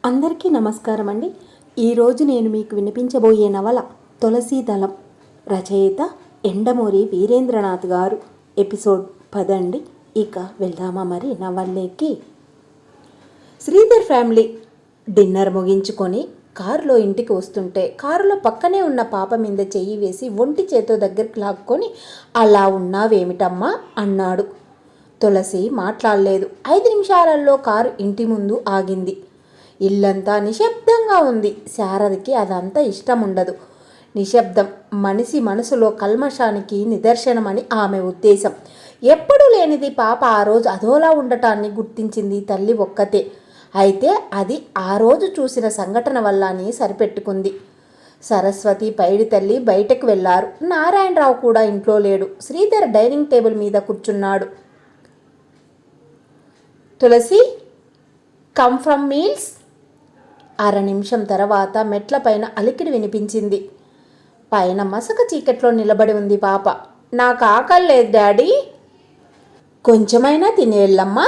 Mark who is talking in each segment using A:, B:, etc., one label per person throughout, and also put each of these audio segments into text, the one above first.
A: అందరికీ నమస్కారం అండి. ఈరోజు నేను మీకు వినిపించబోయే నవల తులసీ దళం. రచయిత ఎండమూరి వీరేంద్రనాథ్ గారు. ఎపిసోడ్ 10 అండి. ఇక వెళ్దామా మరి నవల్లేకి. శ్రీధర్ ఫ్యామిలీ డిన్నర్ ముగించుకొని కారులో ఇంటికి వస్తుంటే కారులో పక్కనే ఉన్న పాప మీద చెయ్యి వేసి ఒంటి చేతో దగ్గరికి లాక్కొని అలా ఉన్నావేమిటమ్మా అన్నాడు. తులసి మాట్లాడలేదు. 5 నిమిషాలలో కారు ఇంటి ముందు ఆగింది. ఇల్లంతా నిశ్శబ్దంగా ఉంది. శారదకి అదంతా ఇష్టం ఉండదు. నిశ్శబ్దం మనిషి మనసులో కల్మషానికి నిదర్శనమని ఆమె ఉద్దేశం. ఎప్పుడూ లేనిది పాప ఆ రోజు అదోలా ఉండటాన్ని గుర్తించింది తల్లి ఒక్కతే. అయితే అది ఆ రోజు చూసిన సంఘటన వల్ల అని సరిపెట్టుకుంది. సరస్వతి పైడి తల్లి బయటకు వెళ్లారు. నారాయణరావు కూడా ఇంట్లో లేడు. శ్రీధర్ డైనింగ్ టేబుల్ మీద కూర్చున్నాడు. తులసి, కమ్ ఫ్రమ్ మీల్స్. 1/2 నిమిషం తర్వాత మెట్లపైన అలికిడి వినిపించింది. పైన మసక చీకట్లో నిలబడి ఉంది పాప. నాకు ఆకలి లేదు డాడీ. కొంచెమైనా తినేళ్ళమ్మా.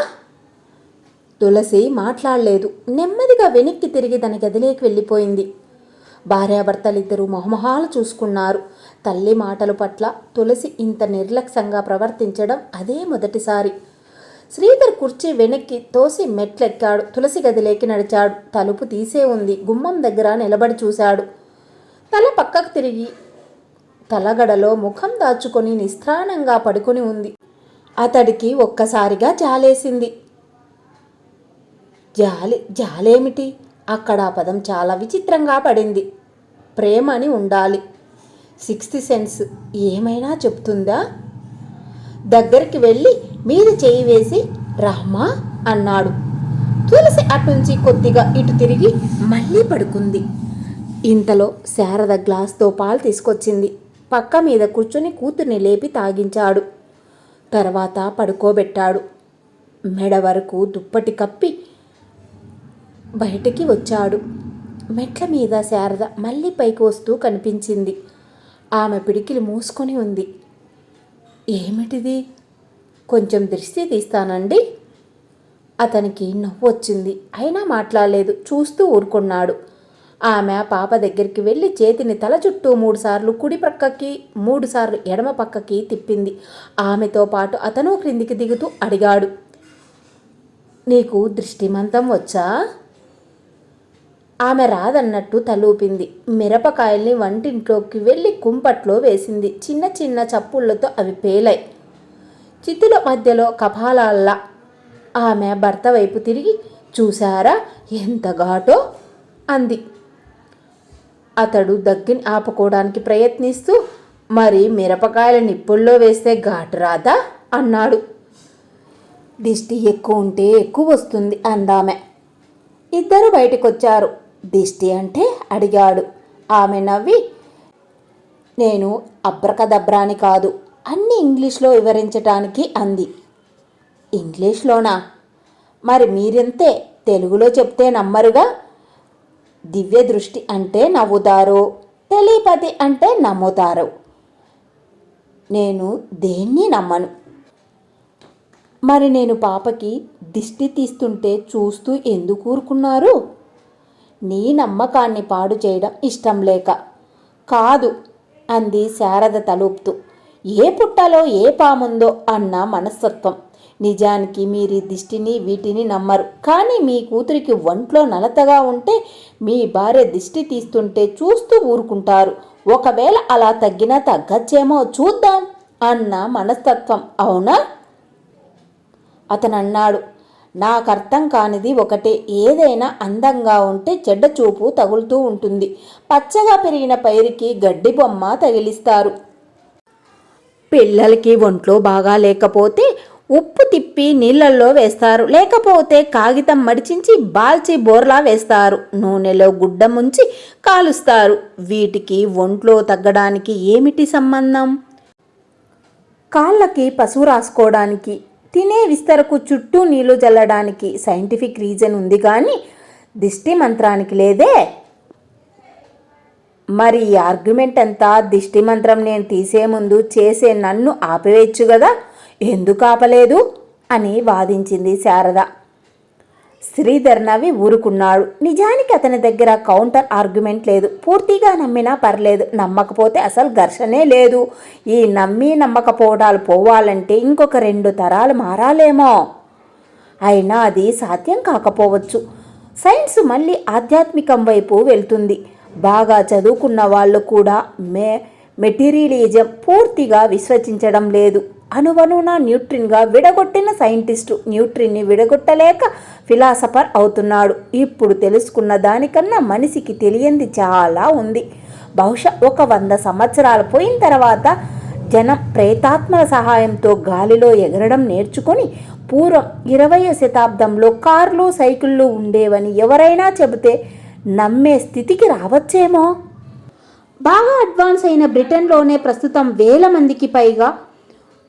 A: తులసి మాట్లాడలేదు. నెమ్మదిగా వెనక్కి తిరిగి తన గదిలోకి వెళ్ళిపోయింది. భార్యాభర్తలిద్దరూ మొహమొహాలు చూసుకున్నారు. తల్లి మాటల పట్ల తులసి ఇంత నిర్లక్ష్యంగా ప్రవర్తించడం అదే మొదటిసారి. శ్రీధర్ కుర్చీ వెనక్కి తోసి మెట్లెక్కాడు. తులసి గదిలోకి నడిచాడు. తలుపు తీసే ఉంది. గుమ్మం దగ్గర నిలబడి చూశాడు. తల పక్కకు తిరిగి తలగడలో ముఖం దాచుకొని నిస్త్రాణంగా పడుకొని ఉంది. అతడికి ఒక్కసారిగా జాలేసింది. జాలేమిటి? అక్కడ ఆ పదం చాలా విచిత్రంగా పడింది. ప్రేమ అని ఉండాలి. 6th సెన్స్ ఏమైనా చెప్తుందా? దగ్గరికి వెళ్ళి మీద చేయి వేసి రహ్మా అన్నాడు. తులసి అటునుంచి కొద్దిగా ఇటు తిరిగి మళ్ళీ పడుకుంది. ఇంతలో శారద గ్లాస్తో పాలు తీసుకొచ్చింది. పక్క మీద కూర్చొని కూతుర్ని లేపి తాగించాడు. తర్వాత పడుకోబెట్టాడు. మెడ వరకు దుప్పటి కప్పి బయటికి వచ్చాడు. మెట్ల మీద శారద మళ్ళీ పైకి వస్తూ కనిపించింది. ఆమె పిడికిలు మూసుకొని ఉంది. ఏమిటిది? కొంచెం దృష్టి తీస్తానండి. అతనికి నవ్వు వచ్చింది. అయినా మాట్లాడలేదు. చూస్తూ ఊరుకున్నాడు. ఆమె పాప దగ్గరికి వెళ్ళి చేతిని తల చుట్టూ 3 సార్లు కుడి పక్కకి 3 సార్లు ఎడమ పక్కకి తిప్పింది. ఆమెతో పాటు అతను క్రిందికి దిగుతూ అడిగాడు, నీకు దృష్టిమంతం వచ్చా? ఆమె రాదన్నట్టు తలూపింది. మిరపకాయల్ని వంటింట్లోకి వెళ్ళి కుంపట్లో వేసింది. చిన్న చిన్న చప్పుళ్లతో అవి పేలాయి. చితుల మధ్యలో కపాలాల్లా. ఆమె భర్త వైపు తిరిగి, చూశారా ఎంత ఘాటో అంది. అతడు దగ్గిని ఆపుకోవడానికి ప్రయత్నిస్తూ, మరి మిరపకాయల నిప్పుల్లో వేస్తే ఘాటు రాదా అన్నాడు. దిష్టి ఎక్కువ ఉంటే ఎక్కువ వస్తుంది అందామె. ఇద్దరు బయటకొచ్చారు. దిష్టి అంటే అడిగాడు. ఆమె నవ్వి, నేను అబ్రకదబ్రాని కాదు, అన్నీ ఇంగ్లీష్లో వివరించటానికి అంది. ఇంగ్లీష్లోనా? మరి మీరెంతే, తెలుగులో చెప్తే నమ్మరుగా. దివ్య దృష్టి అంటే నవ్వుతారు, టెలిపతి అంటే నమ్ముతారు. నేను దేన్ని నమ్మను. మరి నేను పాపకి దిష్టి తీస్తుంటే చూస్తూ ఎందుకు ఊరుకున్నారు? నీ నమ్మకాన్ని పాడు చేయడం ఇష్టం లేక. కాదు అంది శారద తలూపుతూ. ఏ పుట్టలో ఏ పాముందో అన్న మనస్తత్వం. నిజానికి మీరు దిష్టిని వీటిని నమ్మరు. కానీ మీ కూతురికి ఒంట్లో నలతగా ఉంటే మీ భార్య దిష్టి తీస్తుంటే చూస్తూ ఊరుకుంటారు. ఒకవేళ అలా తగ్గినా తగ్గచ్చేమో చూద్దాం అన్న మనస్తత్వం. అవునా? అతను అన్నాడు. నాకర్థం కానిది ఒకటే, ఏదైనా అందంగా ఉంటే చెడ్డ చూపు తగులుతూ ఉంటుంది. పచ్చగా పెరిగిన పైరుకి గడ్డి బొమ్మ తగిలిస్తారు. పిల్లలకి ఒంట్లో బాగా లేకపోతే ఉప్పు తిప్పి నీళ్ళల్లో వేస్తారు. లేకపోతే కాగితం మడిచించి బాల్చి బోర్లా వేస్తారు. నూనెలో గుడ్డ ముంచి కాలుస్తారు. వీటికి ఒంట్లో తగ్గడానికి ఏమిటి సంబంధం? కాళ్ళకి పసుపు రాసుకోవడానికి, తినే విస్తరకు చుట్టూ నీళ్లు చల్లడానికి సైంటిఫిక్ రీజన్ ఉంది కానీ దిష్టి మంత్రానికి లేదే. మరి ఈ ఆర్గ్యుమెంట్ అంతా దిష్టి మంత్రం నేను తీసే ముందు చేసే నన్ను ఆపివేయచ్చు కదా, ఎందుకు ఆపలేదు అని వాదించింది శారద. శ్రీధర్ నవ్వి ఊరుకున్నాడు. నిజానికి అతని దగ్గర కౌంటర్ ఆర్గ్యుమెంట్ లేదు. పూర్తిగా నమ్మినా పర్లేదు, నమ్మకపోతే అసలు ఘర్షణే లేదు. ఈ నమ్మి నమ్మకపోవడాలు పోవాలంటే ఇంకొక 2 తరాలు మారాలేమో. అయినా అది సాధ్యం కాకపోవచ్చు. సైన్స్ మళ్ళీ ఆధ్యాత్మికం వైపు వెళ్తుంది. బాగా చదువుకున్న వాళ్ళు కూడా మెటీరియలిజం పూర్తిగా విశ్వసించడం లేదు. అణువణువున న్యూట్రిన్గా విడగొట్టిన సైంటిస్టు న్యూట్రిన్ని విడగొట్టలేక ఫిలాసఫర్ అవుతున్నాడు. ఇప్పుడు తెలుసుకున్న దానికన్నా మనిషికి తెలియంది చాలా ఉంది. బహుశా ఒక 100 సంవత్సరాలు పోయిన తర్వాత జనం ప్రేతాత్మల సహాయంతో గాలిలో ఎగరడం నేర్చుకొని, పూర్వం 20వ శతాబ్దంలో కార్లు సైకిళ్ళు ఉండేవని ఎవరైనా చెబితే నమ్మే స్థితికి రావచ్చేమో. బాగా అడ్వాన్స్ అయిన బ్రిటన్లోనే ప్రస్తుతం 1000 మందికి పైగా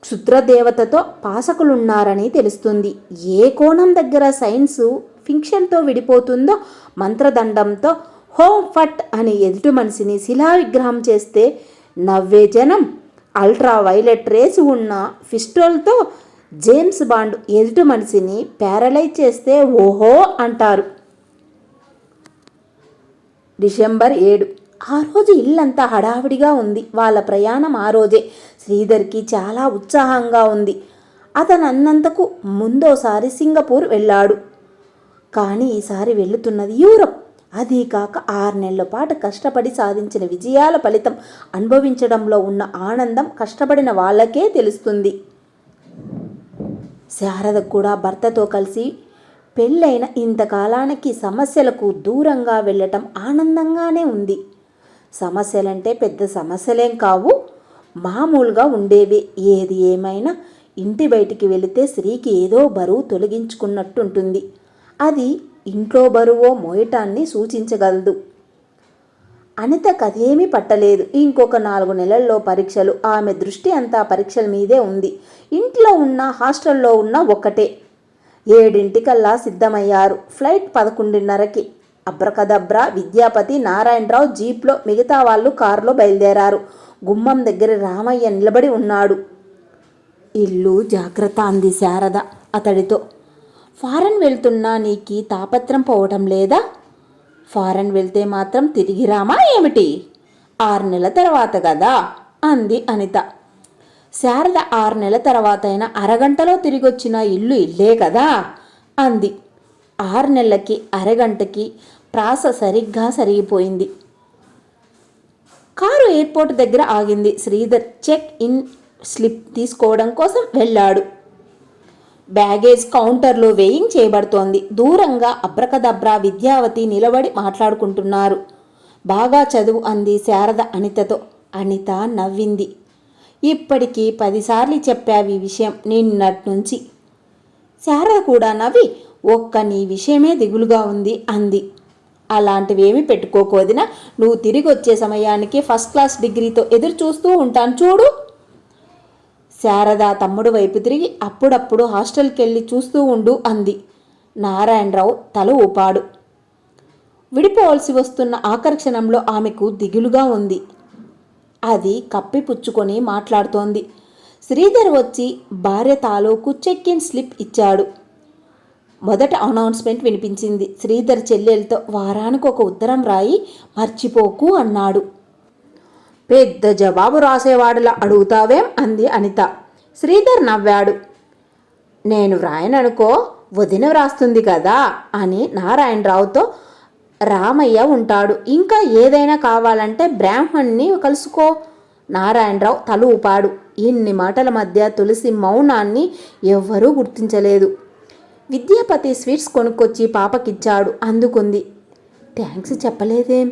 A: క్షుద్రదేవతతో పాసకులున్నారని తెలుస్తుంది. ఏ కోణం దగ్గర సైన్సు ఫిక్షన్తో విడిపోతుందో, మంత్రదండంతో హోమ్ ఫట్ అని ఎదుటి మనిషిని శిలా విగ్రహం చేస్తే నవ్వే జనం, అల్ట్రా వైలెట్ రేస్ ఉన్న పిస్టోల్తో జేమ్స్ బాండ్ ఎదుటి మనిషిని ప్యారలైజ్ చేస్తే ఓహో అంటారు. డిసెంబర్ 7. ఆ రోజు ఇల్లంతా హడావిడిగా ఉంది. వాళ్ళ ప్రయాణం ఆ రోజే. శ్రీధర్కి చాలా ఉత్సాహంగా ఉంది. అతను అన్నంతకు ముందోసారి సింగపూర్ వెళ్ళాడు. కానీ ఈసారి వెళుతున్నది యూరప్. అదీ కాక 6 నెలల పాటు కష్టపడి సాధించిన విజయాల ఫలితం అనుభవించడంలో ఉన్న ఆనందం కష్టపడిన వాళ్ళకే తెలుస్తుంది. శారద కూడా భర్తతో కలిసి పెళ్ళైన ఇంతకాలానికి సమస్యలకు దూరంగా వెళ్ళటం ఆనందంగానే ఉంది. సమస్యలంటే పెద్ద సమస్యలేం కావు, మామూలుగా ఉండేవే. ఏది ఏమైనా ఇంటి బయటికి వెళితే స్త్రీకి ఏదో బరువు తొలగించుకున్నట్టుంటుంది. అది ఇంట్లో బరువో మోయటాన్ని సూచించగలదు. అనిత కదేమీ పట్టలేదు. ఇంకొక 4 నెలల్లో పరీక్షలు. ఆమె దృష్టి అంతా పరీక్షల మీదే ఉంది. ఇంట్లో ఉన్న హాస్టల్లో ఉన్న ఒక్కటే. 7 సిద్ధమయ్యారు. ఫ్లైట్ 11:30కి. అబ్రకదబ్రా విద్యాపతి, నారాయణరావు జీప్లో, మిగతా వాళ్ళు కారులో బయలుదేరారు. గుమ్మం దగ్గర రామయ్య నిలబడి ఉన్నాడు. ఇల్లు జాగ్రత్త అంది శారద అతడితో. ఫారెన్ వెళ్తున్నా నీకు తాపత్రం పోవటం లేదా? ఫారెన్ వెళ్తే మాత్రం తిరిగి రామా ఏమిటి? 6 నెలల తర్వాత కదా అంది అనిత. శారద 6 నెలల తర్వాత అయినా అరగంటలో తిరిగొచ్చిన ఇల్లు ఇల్లే కదా అంది. 6 నెలలకి అరగంటకి ప్రాస సరిగ్గా సరిగిపోయింది. కారు ఎయిర్పోర్ట్ దగ్గర ఆగింది. శ్రీధర్ చెక్ ఇన్ స్లిప్ తీసుకోవడం కోసం వెళ్ళాడు. బ్యాగేజ్ కౌంటర్లో వెయింగ్ చేయబడుతోంది. దూరంగా అబ్రకదబ్రా విద్యావతి నిలబడి మాట్లాడుకుంటున్నారు. బాగా చదువు అంది శారద అనితతో. అనిత నవ్వింది. ఇప్పటికీ 10 సార్లు చెప్పావి విషయం నిన్నట్నుంచి. శారద కూడా నవ్వి, ఒక్క నీ విషయమే దిగులుగా ఉంది అంది. అలాంటివేమీ పెట్టుకోకోదినా, నువ్వు తిరిగి వచ్చే సమయానికి ఫస్ట్ క్లాస్ డిగ్రీతో ఎదురు చూస్తూ ఉంటాను చూడు. శారద తమ్ముడు వైపు తిరిగి, అప్పుడప్పుడు హాస్టల్కి వెళ్ళి చూస్తూ ఉండు అంది. నారాయణరావు తల ఊపాడు. విడిపోవలసి వస్తున్న ఆఖరి క్షణంలో ఆమెకు దిగులుగా ఉంది. అది కప్పిపుచ్చుకొని మాట్లాడుతోంది. శ్రీధర్ వచ్చి భార్య తాలూకు చెక్ ఇన్ స్లిప్ ఇచ్చాడు. మొదట అనౌన్స్మెంట్ వినిపించింది. శ్రీధర్ చెల్లెలతో వారానికి ఒక ఉత్తరం రాయి, మర్చిపోకు అన్నాడు. పెద్ద జవాబు రాసేవాడిలా అడుగుతావేం అంది అనిత. శ్రీధర్ నవ్వాడు. నేను వ్రాయననుకో, వదిన వ్రాస్తుంది కదా అని నారాయణరావుతో. రామయ్య ఉంటాడు, ఇంకా ఏదైనా కావాలంటే బ్రాహ్మణ్ణి కలుసుకో. నారాయణరావు తల ఊపాడు. ఇన్ని మాటల మధ్య తులసి మౌనాన్ని ఎవ్వరూ గుర్తించలేదు. విద్యాపతి స్వీట్స్ కొనుక్కొచ్చి పాపకిచ్చాడు. అందుకుంది. థ్యాంక్స్ చెప్పలేదేం?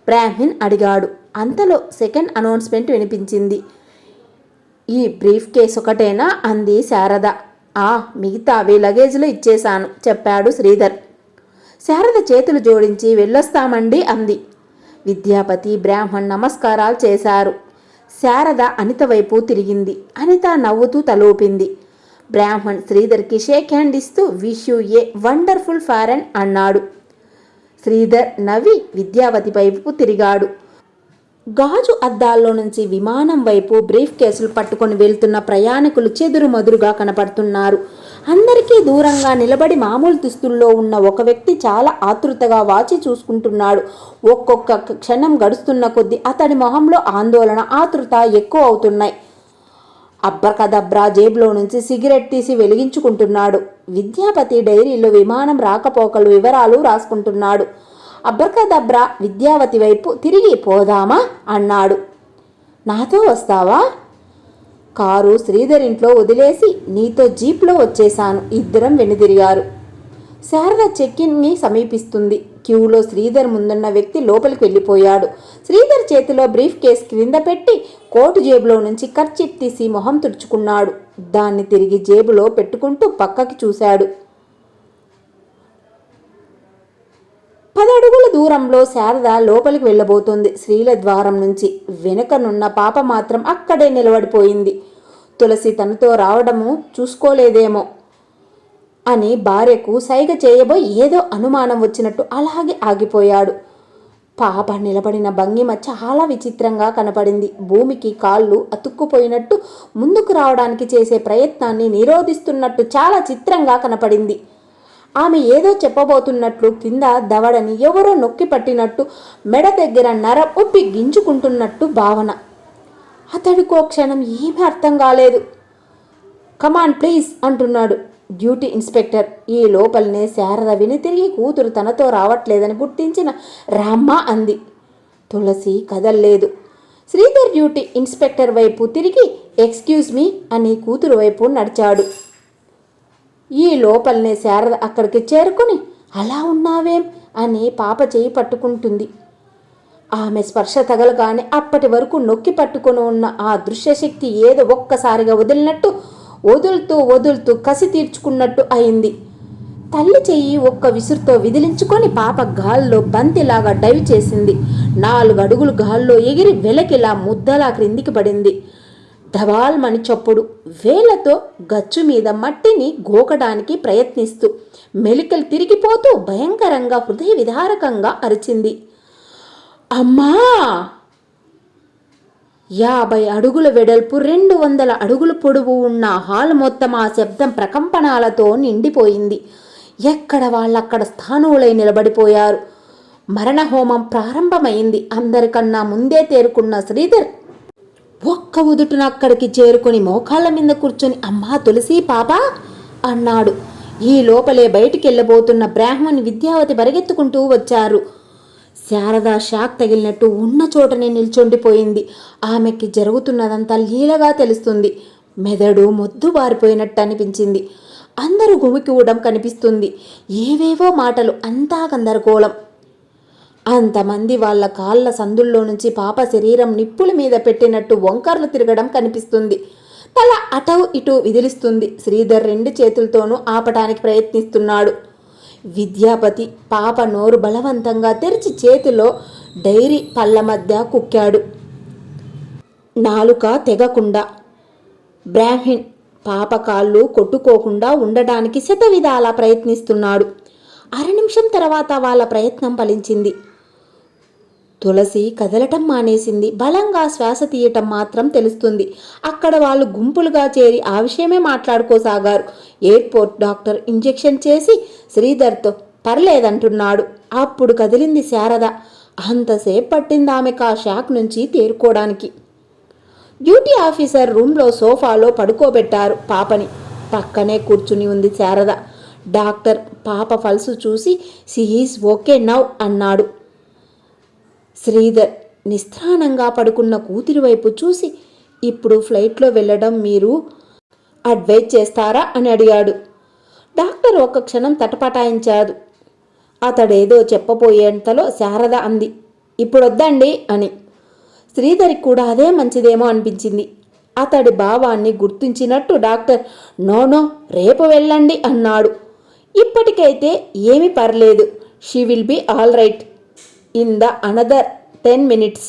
A: బ్రాహ్మణ్ అడిగాడు. అంతలో సెకండ్ అనౌన్స్మెంట్ వినిపించింది. ఈ బ్రీఫ్ కేస్ ఒకటేనా అంది శారద. మిగతావి లగేజ్లో ఇచ్చేశాను చెప్పాడు శ్రీధర్. శారద చేతులు జోడించి వెళ్ళొస్తామండి అంది. విద్యాపతి బ్రాహ్మణ్ నమస్కారాలు చేశారు. శారద అనిత వైపు తిరిగింది. అనిత నవ్వుతూ తలూపింది. బ్రాహ్మణ్ శ్రీధర్కి షేక్ హ్యాండ్ ఇస్తూ wish you a wonderful foreign అన్నాడు. శ్రీధర్ నవ్వి విద్యావతి వైపు తిరిగాడు. గాజు అద్దాల్లో నుంచి విమానం వైపు బ్రీఫ్ కేసులు పట్టుకొని వెళ్తున్న ప్రయాణికులు చెదురుమదురుగా కనపడుతున్నారు. అందరికీ దూరంగా నిలబడి మామూలు దుస్తుల్లో ఉన్న ఒక వ్యక్తి చాలా ఆతృతగా వాచి చూసుకుంటున్నాడు. ఒక్కొక్క క్షణం గడుస్తున్న కొద్దీ అతడి మొహంలో ఆందోళన, ఆతృత ఎక్కువ అవుతున్నాయి. అబ్రకదబ్రా జేబులో నుంచి సిగరెట్ తీసి వెలిగించుకుంటున్నాడు. విద్యాపతి డైరీలో విమానం రాకపోకలు వివరాలు రాసుకుంటున్నాడు. అబ్రకదబ్రా విద్యావతి వైపు తిరిగి పోదామా అన్నాడు. నాతో వస్తావా? కారు శ్రీధర్ ఇంట్లో వదిలేసి నీతో జీప్లో వచ్చేశాను. ఇద్దరం వెనుదిరిగారు. శారద చెక్కిన్ని సమీపిస్తుంది. క్యూలో శ్రీధర్ ముందున్న వ్యక్తి లోపలికి వెళ్ళిపోయాడు. శ్రీధర్ చేతిలో బ్రీఫ్ కేస్ క్రింద పెట్టి కోటు జేబులో నుంచి కర్చీఫ్ తీసి మొహం తుడుచుకున్నాడు. దాన్ని తిరిగి జేబులో పెట్టుకుంటూ పక్కకి చూశాడు. 10 అడుగుల దూరంలో శారద లోపలికి వెళ్ళబోతోంది. శ్రీల ద్వారం నుంచి వెనుకనున్న పాప మాత్రం అక్కడే నిలబడిపోయింది. తులసి తనతో రావడము చూసుకోలేదేమో అని భార్యకు సైగ చేయబోయి ఏదో అనుమానం వచ్చినట్టు అలాగే ఆగిపోయాడు. పాప నిలబడిన భంగిమ చాలా విచిత్రంగా కనపడింది. భూమికి కాళ్ళు అతుక్కుపోయినట్టు ముందుకు రావడానికి చేసే ప్రయత్నాన్ని నిరోధిస్తున్నట్టు చాలా చిత్రంగా కనపడింది. ఆమె ఏదో చెప్పబోతున్నట్లు కింద దవడని ఎవరో నొక్కి పట్టినట్టు, మెడ దగ్గర నర ఉప్పి గింజుకుంటున్నట్టు భావన. అతడికో క్షణం ఏమీ అర్థం కాలేదు. కమాన్ ప్లీజ్ అంటున్నాడు డ్యూటీ ఇన్స్పెక్టర్. ఈ లోపలనే శారద విని తిరిగి కూతురు తనతో రావట్లేదని గుర్తించిన రామ్మ అంది. తులసి కదల్లేదు. శ్రీధర్ డ్యూటీ ఇన్స్పెక్టర్ వైపు తిరిగి ఎక్స్క్యూజ్ మీ అని కూతురు వైపు నడిచాడు. ఈ లోపలనే శారద అక్కడికి చేరుకుని అలా ఉన్నావేం అని పాప చేయి పట్టుకుంటుంది. ఆమె స్పర్శ తగలగానే అప్పటి వరకు నొక్కి పట్టుకుని ఉన్న ఆ దృశ్యశక్తి ఏదో ఒక్కసారిగా వదిలినట్టు వదులుతూ కసి తీర్చుకున్నట్టు అయింది. తల్లి చెయ్యి ఒక్క విసురుతో విదిలించుకొని పాప గాల్లో బంతిలాగా డైవ్ చేసింది. 4 అడుగులు గాల్లో ఎగిరి వెలకిలా ముద్దలా క్రిందికి పడింది. ధవాల్మని చప్పుడు. వేలతో గచ్చు మీద మట్టిని గోకడానికి ప్రయత్నిస్తూ మెలికలు తిరిగిపోతూ భయంకరంగా హృదయ విదారకంగా అరిచింది. అమ్మా! 50 అడుగుల వెడల్పు, 200 అడుగుల పొడవు ఉన్న హాల్ మొత్తం ఆ శబ్దం ప్రకంపనాలతో నిండిపోయింది. ఎక్కడ వాళ్ళక్కడ స్థానువులై నిలబడిపోయారు. మరణహోమం ప్రారంభమైంది. అందరికన్నా ముందే తేరుకున్న శ్రీధర్ ఒక్క ఉదుటున అక్కడికి చేరుకుని మోకాళ్ళ మీద కూర్చొని అమ్మా తులసి పాప అన్నాడు. ఈ లోపలే బయటికి వెళ్ళబోతున్న బ్రాహ్మణి విద్యావతి పరిగెత్తుకుంటూ వచ్చారు. శారద షాక్ తగిలినట్టు ఉన్న చోటనే నిల్చొండిపోయింది. ఆమెకి జరుగుతున్నదంతా లీలగా తెలుస్తుంది. మెదడు మొద్దు బారిపోయినట్టు అనిపించింది. అందరూ గుమికూడడం కనిపిస్తుంది. ఏవేవో మాటలు, అంతా గందరగోళం. అంతమంది వాళ్ళ కాళ్ళ సందుల్లో నుంచి పాప శరీరం నిప్పుల మీద పెట్టినట్టు వంకర్లు తిరగడం కనిపిస్తుంది. తల అటూ ఇటూ విదిలిస్తుంది. శ్రీధర్ 2 చేతులతోనూ ఆపటానికి ప్రయత్నిస్తున్నాడు. విద్యాపతి పాప నోరు బలవంతంగా తెరిచి చేతిలో డైరీ పళ్ళ మధ్య కుక్కాడు. నాలుక తెగకుండా. బ్రాహ్మణ్ పాప కాళ్ళు కొట్టుకోకుండా ఉండడానికి శతవిధాలా ప్రయత్నిస్తున్నాడు. 1/2 నిమిషం తర్వాత వాళ్ళ ప్రయత్నం ఫలించింది. తులసి కదలటం మానేసింది. బలంగా శ్వాస తీయటం మాత్రం తెలుస్తుంది. అక్కడ వాళ్ళు గుంపులుగా చేరి ఆ విషయమే మాట్లాడుకోసాగారు. ఎయిర్పోర్ట్ డాక్టర్ ఇంజెక్షన్ చేసి శ్రీధర్తో పర్లేదంటున్నాడు. అప్పుడు కదిలింది శారద. అంతసేపు పట్టింది ఆమెకు ఆ షాక్ నుంచి తేరుకోవడానికి. డ్యూటీ ఆఫీసర్ రూమ్లో సోఫాలో పడుకోబెట్టారు పాపని. పక్కనే కూర్చుని ఉంది శారద. డాక్టర్ పాప పల్సు చూసి షీ ఈజ్ ఓకే నౌ అన్నాడు. శ్రీధర్ నిస్త్రాణంగా పడుకున్న కూతురి వైపు చూసి ఇప్పుడు ఫ్లైట్లో వెళ్ళడం మీరు అడ్వైజ్ చేస్తారా అని అడిగాడు. డాక్టర్ ఒక్క క్షణం తటపటాయించాడు. అతడేదో చెప్పబోయేంతలో శారద అంది, ఇప్పుడొద్దండి అని. శ్రీధర్కి కూడా అదే మంచిదేమో అనిపించింది. అతడి భావాన్ని గుర్తించినట్టు డాక్టర్ నో రేపు వెళ్ళండి అన్నాడు. ఇప్పటికైతే ఏమీ పర్లేదు. She will be all right in the another 10 minutes.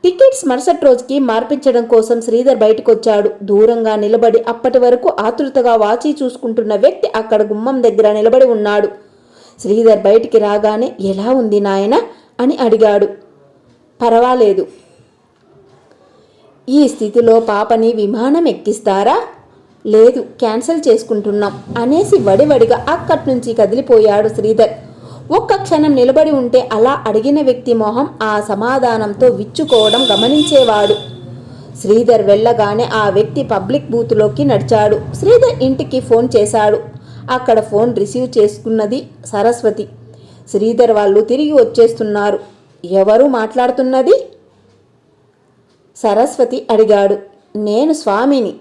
A: Tickets మరుసటి రోజుకి మార్పించడం కోసం శ్రీధర్ బయటకు వచ్చాడు. దూరంగా నిలబడి అప్పటి వరకు ఆతృతగా వాచి చూసుకుంటున్న వ్యక్తి అక్కడ గుమ్మం దగ్గర నిలబడి ఉన్నాడు. శ్రీధర్ బయటికి రాగానే ఎలా ఉంది నాయన అని అడిగాడు. పర్వాలేదు. ఈ స్థితిలో పాపని విమానం ఎక్కిస్తారా? లేదు, క్యాన్సిల్ చేసుకుంటున్నాం అనేసి వడివడిగా అక్కడి నుంచి కదిలిపోయాడు శ్రీధర్. ఒక్క క్షణం నిలబడి ఉంటే అలా అడిగిన వ్యక్తి మొహం ఆ సమాధానంతో విచ్చుకోవడం గమనించేవాడు. శ్రీధర్ వెళ్ళగానే ఆ వ్యక్తి పబ్లిక్ బూత్లోకి నడిచాడు. శ్రీధర్ ఇంటికి ఫోన్ చేశాడు. అక్కడ ఫోన్ రిసీవ్ చేసుకున్నది సరస్వతి. శ్రీధర్ వాళ్ళు తిరిగి వచ్చేస్తున్నారు. ఎవరు మాట్లాడుతున్నది? సరస్వతి అడిగాడు. నేను స్వామిని.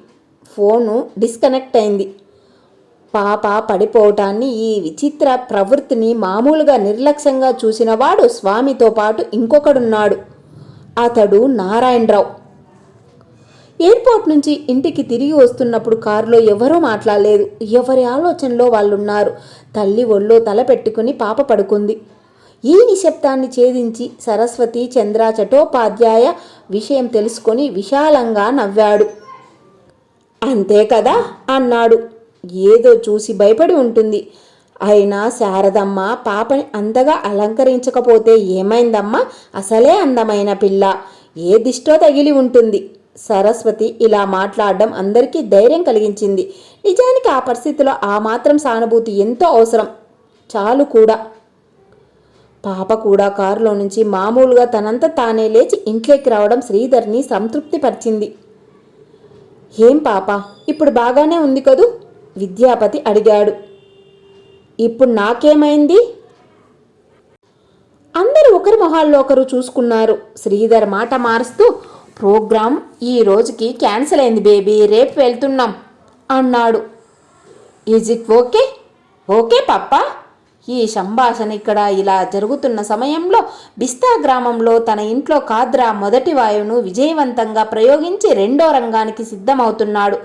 A: ఫోను డిస్కనెక్ట్ అయింది. పాప పడిపోవటాన్ని, ఈ విచిత్ర ప్రవృత్తిని మామూలుగా నిర్లక్ష్యంగా చూసినవాడు స్వామితో పాటు ఇంకొకడున్నాడు. అతడు నారాయణరావు. ఎయిర్పోర్ట్ నుంచి ఇంటికి తిరిగి వస్తున్నప్పుడు కారులో ఎవరూ మాట్లాడలేదు. ఎవరి ఆలోచనలో వాళ్ళున్నారు. తల్లి ఒళ్ళో తల పెట్టుకుని పాప పడుకుంది. ఈ నిశ్శబ్దాన్ని ఛేదించి సరస్వతి చంద్ర చటోపాధ్యాయ విషయం తెలుసుకొని విశాలంగా నవ్వాడు. అంతే కదా అన్నాడు. ఏదో చూసి భయపడి ఉంటుంది. అయినా శారదమ్మ పాపని అంతగా అలంకరించకపోతే ఏమైందమ్మా? అసలే అందమైన పిల్ల. ఏ దిష్టో తగిలి ఉంటుంది. సరస్వతి ఇలా మాట్లాడడం అందరికీ ధైర్యం కలిగించింది. నిజానికి ఆ పరిస్థితిలో ఆ మాత్రం సానుభూతి ఎంతో అవసరం. చాలు కూడా. పాప కూడా కారులో నుంచి మామూలుగా తనంత తానే లేచి ఇంట్లోకి రావడం శ్రీధర్ని సంతృప్తిపరిచింది. ఏం పాప, ఇప్పుడు బాగానే ఉంది కదూ? విద్యాపతి అడిగాడు. ఇప్పుడు నాకేమైంది? అందరూ ఒకరి మొహాల్లో ఒకరు చూసుకున్నారు. శ్రీధర్ మాట మారుస్తూ, ప్రోగ్రాం ఈ రోజుకి క్యాన్సిల్ అయింది బేబీ, రేపు వెళ్తున్నాం అన్నాడు. Is it okay? ఓకే పప్పా. ఈ సంభాషణ ఇక్కడ ఇలా జరుగుతున్న సమయంలో బిస్తా గ్రామంలో తన ఇంట్లో కాద్రా మొదటి వాయువును విజయవంతంగా ప్రయోగించి రెండో రంగానికి సిద్ధమవుతున్నాడు.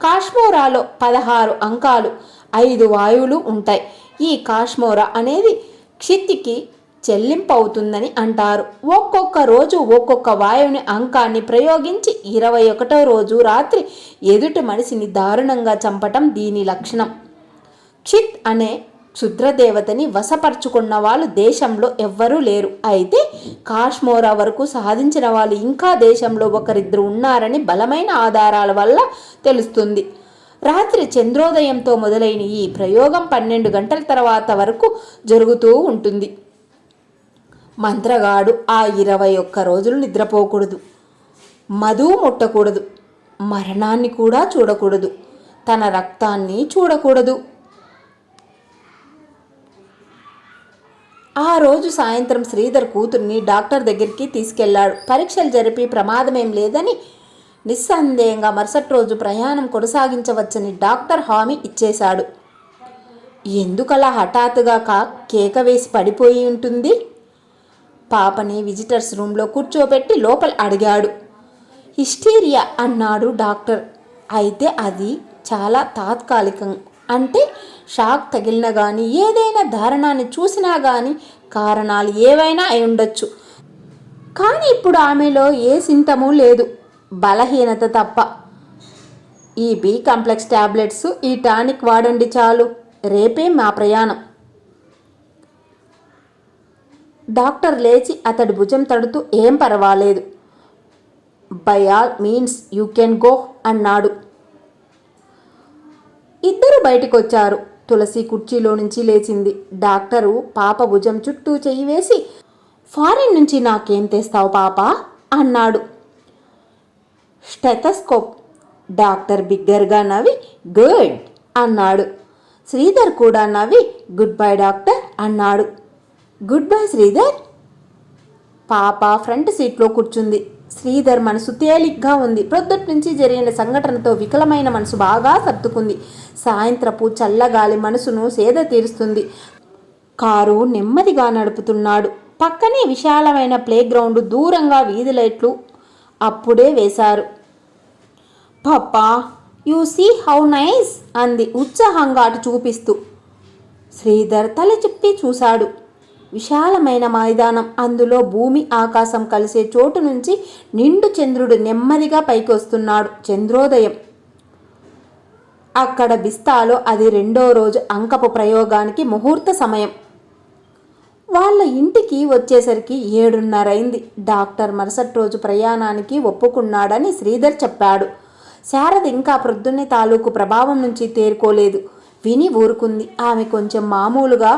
A: కాశ్మోరాలో 16 అంకాలు 5 వాయువులు ఉంటాయి. ఈ కాశ్మోరా అనేది క్షితికి చెల్లింపు అవుతుందని అంటారు. ఒక్కొక్క రోజు ఒక్కొక్క వాయువుని అంకాన్ని ప్రయోగించి 21వ రోజు రాత్రి ఎదుటి మనిషిని దారుణంగా చంపటం దీని లక్షణం. క్షిత్ అనే క్షుద్రదేవతని వశపరుచుకున్న వాళ్ళు దేశంలో ఎవ్వరూ లేరు. అయితే కాశ్మోరా వరకు సాధించిన వాళ్ళు ఇంకా దేశంలో ఒకరిద్దరు ఉన్నారని బలమైన ఆధారాల వల్ల తెలుస్తుంది. రాత్రి చంద్రోదయంతో మొదలైన ఈ ప్రయోగం 12 గంటల తర్వాత వరకు జరుగుతూ ఉంటుంది. మంత్రగాడు ఆ 21 రోజులు నిద్రపోకూడదు, మధు ముట్టకూడదు, మరణాన్ని కూడా చూడకూడదు, తన రక్తాన్ని చూడకూడదు. ఆ రోజు సాయంత్రం శ్రీధర్ కూతుర్ని డాక్టర్ దగ్గరికి తీసుకెళ్లాడు. పరీక్షలు జరిపి ప్రమాదమేం లేదని, నిస్సందేహంగా మరుసటి రోజు ప్రయాణం కొనసాగించవచ్చని డాక్టర్ హామీ ఇచ్చేశాడు. ఎందుకలా హఠాత్తుగా కేక వేసి పడిపోయి ఉంటుంది? పాపని విజిటర్స్ రూమ్లో కూర్చోబెట్టి లోపల అడిగాడు. హిస్టీరియా అన్నాడు డాక్టర్. అయితే అది చాలా తాత్కాలికం. అంటే షాక్ తగిలినా కానీ, ఏదైనా దారుణాన్ని చూసినా కానీ కారణాలు ఏవైనా అయి ఉండొచ్చు. కానీ ఇప్పుడు ఆమెలో ఏ సింటము లేదు, బలహీనత తప్ప. ఈ బి కాంప్లెక్స్ టాబ్లెట్స్, ఈ టానిక్ వాడండి చాలు. రేపే మా ప్రయాణం. డాక్టర్ లేచి అతడి భుజం తడుతూ, ఏం పర్వాలేదు, by all means you can go అన్నాడు. ఇద్దరు బయటికొచ్చారు. తులసి కుర్చీలో నుంచి లేచింది. డాక్టరు పాప భుజం చుట్టూ చెయ్యి వేసి, ఫారిన్ నుంచి నాకేం తెస్తావు పాపా అన్నాడు. స్టెథోస్కోప్. డాక్టర్ బిగ్గరగా నవ్వి గుడ్ అన్నాడు. శ్రీధర్ కూడా నవ్వి గుడ్ బై డాక్టర్ అన్నాడు. Good bye Sridhar. పాప ఫ్రంట్ సీట్లో కూర్చుంది. శ్రీధర్ మనసు తేలిగ్గా ఉంది. ప్రొద్దుటి నుంచి జరిగిన సంఘటనతో వికలమైన మనసు బాగా సర్దుకుంది. సాయంత్రపు చల్లగాలి మనసును సేద తీరుస్తుంది. కారు నెమ్మదిగా నడుపుతున్నాడు. పక్కనే విశాలమైన ప్లేగ్రౌండ్, దూరంగా వీధి లైట్లు అప్పుడే వేశారు. పప్పా యూ సీ హౌ నైస్ అంది ఉత్సాహంగా అటు చూపిస్తూ. శ్రీధర్ తల చెప్పి చూశాడు. విశాలమైన మైదానం, అందులో భూమి ఆకాశం కలిసే చోటు నుంచి నిండు చంద్రుడు నెమ్మదిగా పైకి వస్తున్నాడు. చంద్రోదయం. అక్కడ బిస్తాలో అది రెండో రోజు అంకపు ప్రయోగానికి ముహూర్త సమయం. వాళ్ళ ఇంటికి వచ్చేసరికి 7:30 అయింది. డాక్టర్ మరుసటి రోజు ప్రయాణానికి ఒప్పుకున్నాడని శ్రీధర్ చెప్పాడు. శారద ఇంకా ప్రొద్దున్నే తాలూకు ప్రభావం నుంచి తేరుకోలేదు. విని ఊరుకుంది. ఆమె కొంచెం మామూలుగా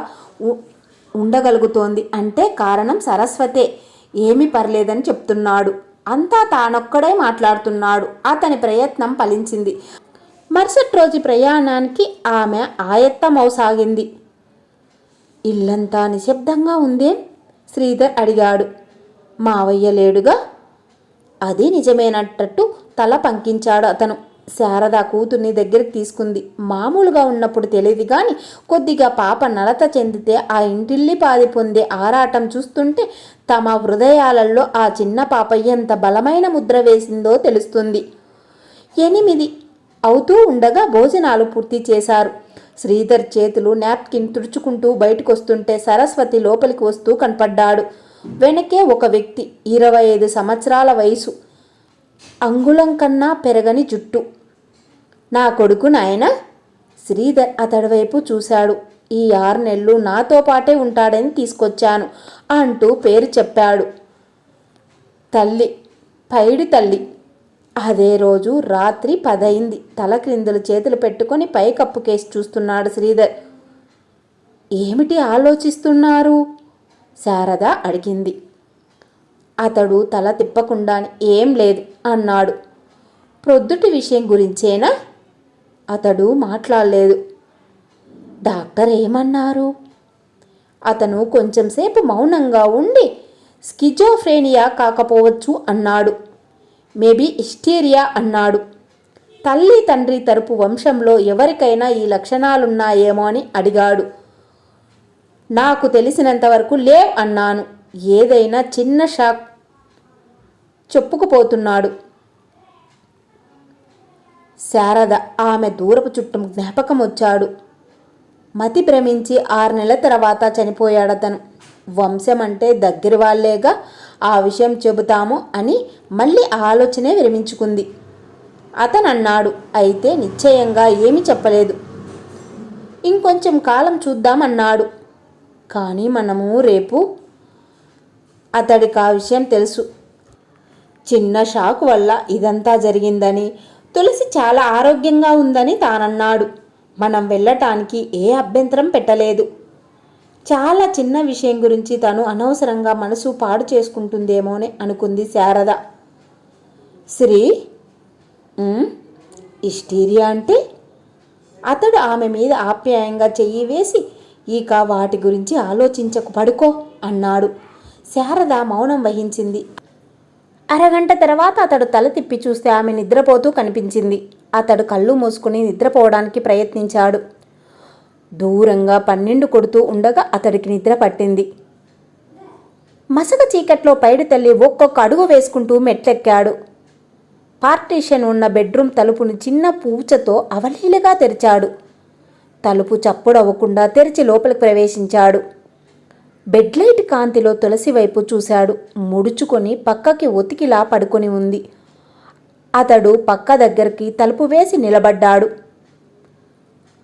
A: ఉండగలుగుతోంది అంటే కారణం సరస్వతే. ఏమీ పర్లేదని చెప్తున్నాడు. అంతా తానొక్కడే మాట్లాడుతున్నాడు. అతని ప్రయత్నం ఫలించింది. మరుసటి రోజు ప్రయాణానికి ఆమె ఆయత్తమవసాగింది. ఇల్లంతా నిశ్శబ్దంగా ఉందేం? శ్రీధర్ అడిగాడు. మావయ్య లేడుగా. అది నిజమేనట్టట్టు తల పంకించాడు అతను. శారద కూతుర్ని దగ్గరికి తీసుకుంది. మామూలుగా ఉన్నప్పుడు తెలియదు కానీ కొద్దిగా పాప నలత చెందితే ఆ ఇంటిల్లి పాది పొందే ఆరాటం చూస్తుంటే తమ హృదయాలలో ఆ చిన్న పాప ఎంత బలమైన ముద్ర వేసిందో తెలుస్తుంది. 8 అవుతూ ఉండగా భోజనాలు పూర్తి చేశారు. శ్రీధర్ చేతులు నాప్కిన్ తుడుచుకుంటూ బయటకొస్తుంటే సరస్వతి లోపలికి వస్తూ కనపడ్డాడు. వెనకే ఒక వ్యక్తి, 25 సంవత్సరాల వయసు, అంగుళం కన్నా పెరగని జుట్టు. నా కొడుకు నాయనా? శ్రీధర్ అతడి వైపు చూశాడు. ఈ 6 నెలలు నాతో పాటే ఉంటాడని తీసుకొచ్చాను అంటూ పేరు చెప్పాడు. తల్లి, పైడి తల్లి. అదే రోజు రాత్రి 10 అయింది. తల క్రిందులు చేతులు పెట్టుకొని పైకప్పు కేసి చూస్తున్నాడు శ్రీధర్. ఏమిటి ఆలోచిస్తున్నారు? శారద అడిగింది. అతడు తల తిప్పకుండానే ఏం లేదు అన్నాడు. ప్రొద్దుటి విషయం గురించేనా? అతడు మాట్లాడలేదు. డాక్టర్ ఏమన్నారు? అతను కొంచెంసేపు మౌనంగా ఉండి స్కిజోఫ్రేనియా కాకపోవచ్చు అన్నాడు. మేబీ హిస్టీరియా అన్నాడు. తల్లి తండ్రి తరపు వంశంలో ఎవరికైనా ఈ లక్షణాలున్నాయేమో అని అడిగాడు. నాకు తెలిసినంతవరకు లేవ్ అన్నాను. ఏదైనా చిన్న షాక్ చెప్పుకుపోతున్నాడు. శారద ఆమె దూరపు చుట్టం జ్ఞాపకం వచ్చాడు. మతి భ్రమించి 6 నెలల తర్వాత చనిపోయాడతను. వంశం అంటే దగ్గర వాళ్ళేగా, ఆ విషయం చెబుతాము అని మళ్ళీ ఆలోచనే విరమించుకుంది. అతను అన్నాడు. అయితే నిశ్చయంగా ఏమీ చెప్పలేదు. ఇంకొంచెం కాలం చూద్దామన్నాడు. కానీ మనము రేపు. అతడికి ఆ విషయం తెలుసు. చిన్న షాక్ వల్ల ఇదంతా జరిగిందని, తులసి చాలా ఆరోగ్యంగా ఉందని తానన్నాడు. మనం వెళ్ళటానికి ఏ అభ్యంతరం పెట్టలేదు. చాలా చిన్న విషయం గురించి తను అనవసరంగా మనసు పాడు చేసుకుంటుందేమోనే అనుకుంది శారద. శ్రీ, హిస్టీరియా అంటే? అతడు ఆమె మీద ఆప్యాయంగా చెయ్యి వేసి ఇక వాటి గురించి ఆలోచించకు, పడుకో అన్నాడు. శారద మౌనం వహించింది. అరగంట తర్వాత అతడు తల తిప్పి చూస్తే ఆమె నిద్రపోతూ కనిపించింది. అతడు కళ్ళు మూసుకుని నిద్రపోవడానికి ప్రయత్నించాడు. దూరంగా 12 కొడుతూ ఉండగా అతడికి నిద్ర పట్టింది. మసక చీకట్లో పైడి తల్లి ఒక్కొక్క అడుగు వేసుకుంటూ మెట్లెక్కాడు. పార్టీషన్ ఉన్న బెడ్రూమ్ తలుపుని చిన్న పూచతో అవలీలగా తెరిచాడు. తలుపు చప్పుడవ్వకుండా తెరిచి లోపలికి ప్రవేశించాడు. బెడ్లైట్ కాంతిలో తులసి వైపు చూశాడు. ముడుచుకొని పక్కకి ఒతికిలా పడుకొని ఉంది. అతడు పక్క దగ్గరికి తలుపు వేసి నిలబడ్డాడు.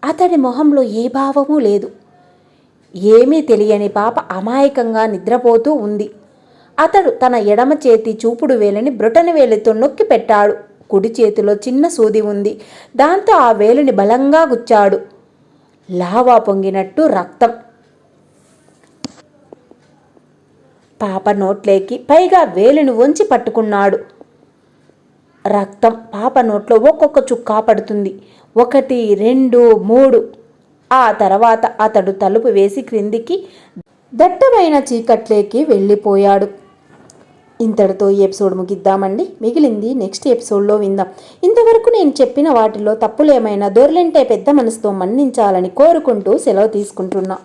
A: అతడి మొహంలో ఏ భావమూ లేదు. ఏమీ తెలియని పాప అమాయకంగా నిద్రపోతూ ఉంది. అతడు తన ఎడమ చేతి చూపుడు వేలిని బ్రొటన వేలితో నొక్కి పెట్టాడు. కుడి చేతిలో చిన్న సూది ఉంది. దాంతో ఆ వేలిని బలంగా గుచ్చాడు. లావా పొంగినట్టు రక్తం పాప నోట్లోకి, పైగా వేలిని వంచి పట్టుకున్నాడు. రక్తం పాప నోట్లో ఒక్కొక్క చుక్కా పడుతుంది. 1, 2, 3. ఆ తర్వాత అతడు తలుపు వేసి క్రిందికి దట్టమైన చీకట్లోకి వెళ్ళిపోయాడు. ఇంతటితో ఈ ఎపిసోడ్ ముగిద్దామండి. మిగిలింది నెక్స్ట్ ఎపిసోడ్లో విందాం. ఇంతవరకు నేను చెప్పిన వాటిలో తప్పులేమైనా దొర్లింటే పెద్ద మనసుతో మన్నించాలని కోరుకుంటూ సెలవు తీసుకుంటున్నా.